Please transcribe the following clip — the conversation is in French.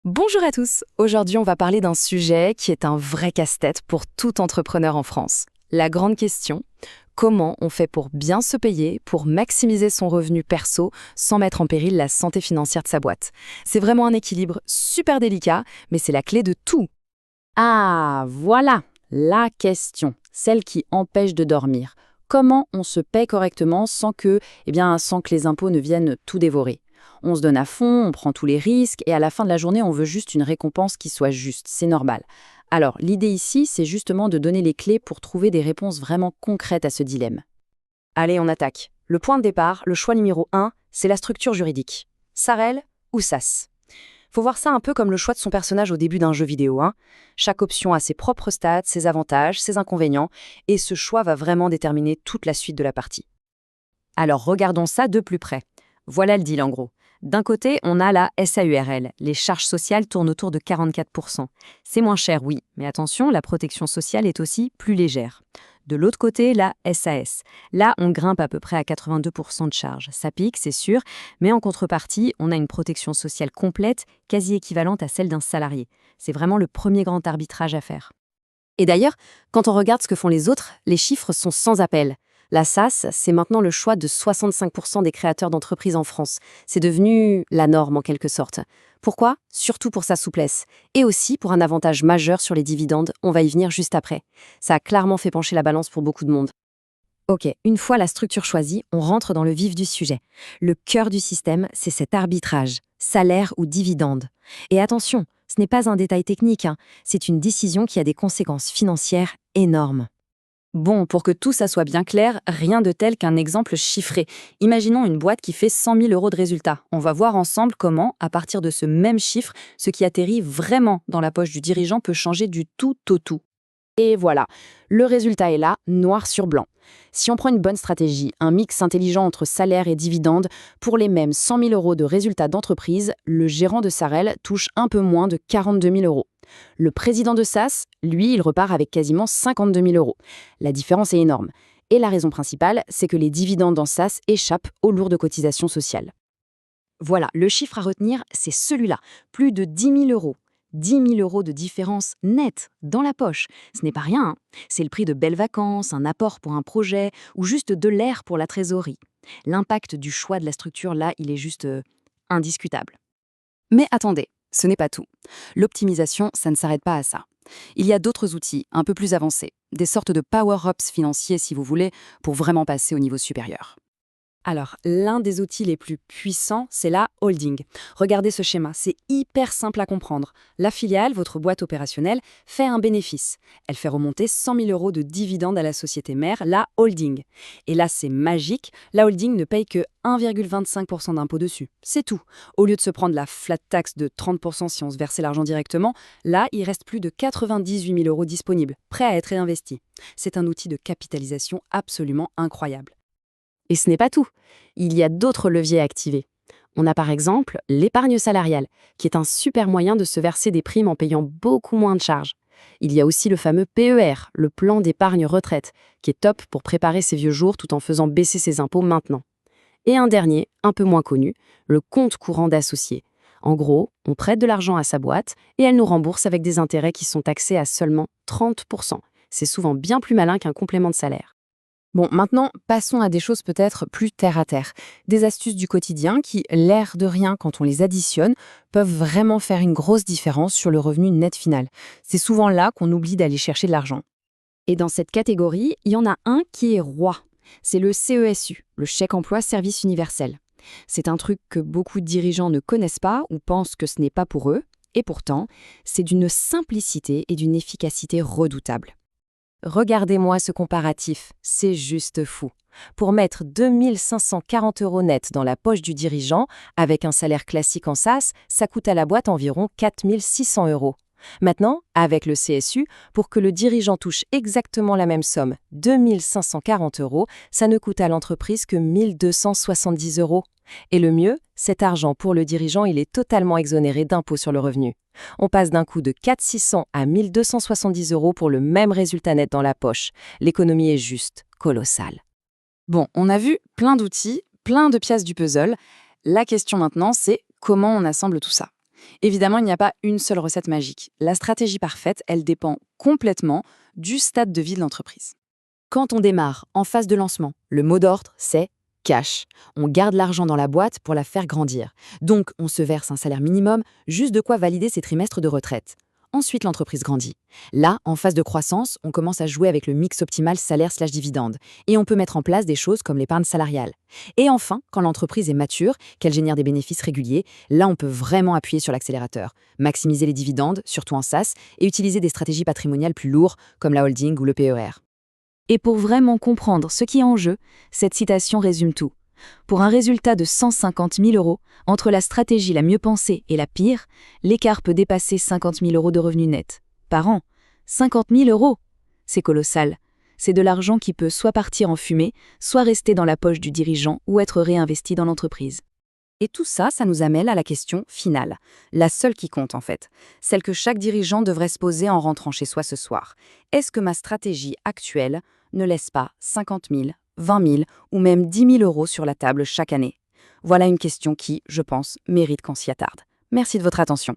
Bonjour à tous. Aujourd'hui, on va parler d'un sujet qui est un vrai casse-tête pour tout entrepreneur en France. La grande question, comment on fait pour bien se payer, pour maximiser son revenu perso sans mettre en péril la santé financière de sa boîte? C'est vraiment un équilibre super délicat, mais c'est la clé de tout. Ah, voilà la question, celle qui empêche de dormir. Comment on se paie correctement sans que les impôts ne viennent tout dévorer? On se donne à fond, on prend tous les risques et à la fin de la journée, on veut juste une récompense qui soit juste, c'est normal. Alors, l'idée ici, c'est justement de donner les clés pour trouver des réponses vraiment concrètes à ce dilemme. Allez, on attaque. Le point de départ, le choix numéro 1, c'est la structure juridique. Sarel ou SAS? Faut voir ça un peu comme le choix de son personnage au début d'un jeu vidéo, hein. Chaque option a ses propres stats, ses avantages, ses inconvénients, et ce choix va vraiment déterminer toute la suite de la partie. Alors, regardons ça de plus près. Voilà le deal en gros. D'un côté, on a la SAURL. Les charges sociales tournent autour de 44%. C'est moins cher, oui, mais attention, la protection sociale est aussi plus légère. De l'autre côté, la SAS. Là, on grimpe à peu près à 82% de charges. Ça pique, c'est sûr, mais en contrepartie, on a une protection sociale complète, quasi équivalente à celle d'un salarié. C'est vraiment le premier grand arbitrage à faire. Et d'ailleurs, quand on regarde ce que font les autres, les chiffres sont sans appel. La SAS, c'est maintenant le choix de 65% des créateurs d'entreprises en France. C'est devenu la norme en quelque sorte. Pourquoi? Surtout pour sa souplesse. Et aussi pour un avantage majeur sur les dividendes, on va y venir juste après. Ça a clairement fait pencher la balance pour beaucoup de monde. Ok, une fois la structure choisie, on rentre dans le vif du sujet. Le cœur du système, c'est cet arbitrage, salaire ou dividende. Et attention, ce n'est pas un détail technique, hein, c'est une décision qui a des conséquences financières énormes. Bon, pour que tout ça soit bien clair, rien de tel qu'un exemple chiffré. Imaginons une boîte qui fait 100 000 euros de résultat. On va voir ensemble comment, à partir de ce même chiffre, ce qui atterrit vraiment dans la poche du dirigeant peut changer du tout au tout. Et voilà, le résultat est là, noir sur blanc. Si on prend une bonne stratégie, un mix intelligent entre salaire et dividendes, pour les mêmes 100 000 euros de résultats d'entreprise, le gérant de Sarel touche un peu moins de 42 000 euros. Le président de SAS, lui, il repart avec quasiment 52 000 euros. La différence est énorme. Et la raison principale, c'est que les dividendes dans SAS échappent aux lourdes cotisations sociales. Voilà, le chiffre à retenir, c'est celui-là, plus de 10 000 euros. 10 000 euros de différence nette dans la poche. Ce n'est pas rien, hein. C'est le prix de belles vacances, un apport pour un projet ou juste de l'air pour la trésorerie. L'impact du choix de la structure, là, il est juste indiscutable. Mais attendez, ce n'est pas tout. L'optimisation, ça ne s'arrête pas à ça. Il y a d'autres outils un peu plus avancés, des sortes de power-ups financiers si vous voulez, pour vraiment passer au niveau supérieur. Alors, l'un des outils les plus puissants, c'est la holding. Regardez ce schéma, c'est hyper simple à comprendre. La filiale, votre boîte opérationnelle, fait un bénéfice. Elle fait remonter 100 000 euros de dividendes à la société mère, la holding. Et là, c'est magique, la holding ne paye que 1,25% d'impôt dessus. C'est tout. Au lieu de se prendre la flat tax de 30% si on se versait l'argent directement, là, il reste plus de 98 000 euros disponibles, prêts à être réinvestis. C'est un outil de capitalisation absolument incroyable. Et ce n'est pas tout. Il y a d'autres leviers à activer. On a par exemple l'épargne salariale, qui est un super moyen de se verser des primes en payant beaucoup moins de charges. Il y a aussi le fameux PER, le plan d'épargne retraite, qui est top pour préparer ses vieux jours tout en faisant baisser ses impôts maintenant. Et un dernier, un peu moins connu, le compte courant d'associés. En gros, on prête de l'argent à sa boîte et elle nous rembourse avec des intérêts qui sont taxés à seulement 30%. C'est souvent bien plus malin qu'un complément de salaire. Bon, maintenant, passons à des choses peut-être plus terre-à-terre. Des astuces du quotidien qui, l'air de rien quand on les additionne, peuvent vraiment faire une grosse différence sur le revenu net final. C'est souvent là qu'on oublie d'aller chercher de l'argent. Et dans cette catégorie, il y en a un qui est roi. C'est le CESU, le chèque emploi service universel. C'est un truc que beaucoup de dirigeants ne connaissent pas ou pensent que ce n'est pas pour eux. Et pourtant, c'est d'une simplicité et d'une efficacité redoutables. Regardez-moi ce comparatif, c'est juste fou. Pour mettre 2 540 euros net dans la poche du dirigeant, avec un salaire classique en SAS, ça coûte à la boîte environ 4 600 euros. Maintenant, avec le CSU, pour que le dirigeant touche exactement la même somme, 2 540 euros, ça ne coûte à l'entreprise que 1 270 euros. Et le mieux, cet argent pour le dirigeant, il est totalement exonéré d'impôt sur le revenu. On passe d'un coût de 4 600 à 1 270 euros pour le même résultat net dans la poche. L'économie est juste colossale. Bon, on a vu plein d'outils, plein de pièces du puzzle. La question maintenant, c'est comment on assemble tout ça. Évidemment, il n'y a pas une seule recette magique. La stratégie parfaite, elle dépend complètement du stade de vie de l'entreprise. Quand on démarre, en phase de lancement, le mot d'ordre, c'est cash. On garde l'argent dans la boîte pour la faire grandir. Donc, on se verse un salaire minimum, juste de quoi valider ses trimestres de retraite. Ensuite, l'entreprise grandit. Là, en phase de croissance, on commence à jouer avec le mix optimal salaire/dividende. Et on peut mettre en place des choses comme l'épargne salariale. Et enfin, quand l'entreprise est mature, qu'elle génère des bénéfices réguliers, là, on peut vraiment appuyer sur l'accélérateur, maximiser les dividendes, surtout en SaaS, et utiliser des stratégies patrimoniales plus lourdes, comme la holding ou le PER. Et pour vraiment comprendre ce qui est en jeu, cette citation résume tout. Pour un résultat de 150 000 euros, entre la stratégie la mieux pensée et la pire, l'écart peut dépasser 50 000 euros de revenus nets. Par an, 50 000 euros! C'est colossal. C'est de l'argent qui peut soit partir en fumée, soit rester dans la poche du dirigeant ou être réinvesti dans l'entreprise. Et tout ça, ça nous amène à la question finale, la seule qui compte en fait, celle que chaque dirigeant devrait se poser en rentrant chez soi ce soir. Est-ce que ma stratégie actuelle ne laisse pas 50 000, 20 000 ou même 10 000 euros sur la table chaque année? Voilà une question qui, je pense, mérite qu'on s'y attarde. Merci de votre attention.